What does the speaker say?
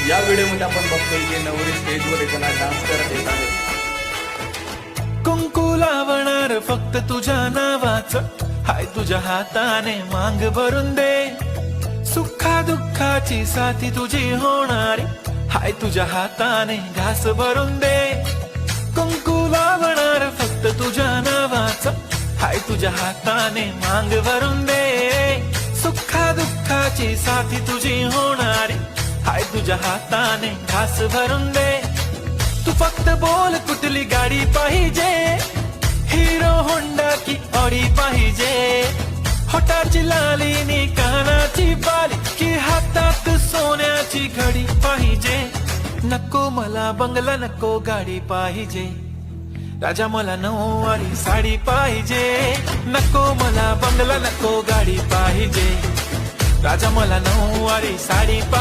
या व्हिडिओमध्ये आपण बघतोय की नवरी स्टेजवर येताना डान्स करत येत आहे. कुंकू लावणार फक्त तुझ्या नावाचं, हाय तुझ्या हाताने मांग भरून दे. सुखा दुःखाची साथी तुझी होणारी, हाय तुझ्या हाताने घास भरून दे. कुंकू लावणार फक्त तुझ्या नावाचं, हाय तुझ्या हाताने मांग भरून दे. सुखा दुःखाची साथी तुझी होणारी, हाय तुझ्या हाताने घास भरून दे. तू फक्त बोल कुठली गाडी पाहिजे, हिरो होंडा की ऑडी पाहिजे. होटाची लाली नी कानाची बाली, की हातात सोन्याची घडी पाहिजे. नको मला बंगला, नको गाडी पाहिजे. राजा मला नऊवारी साडी पाहिजे. नको मला बंगला, नको गाडी पाहिजे. राजा मला नऊवारी साडी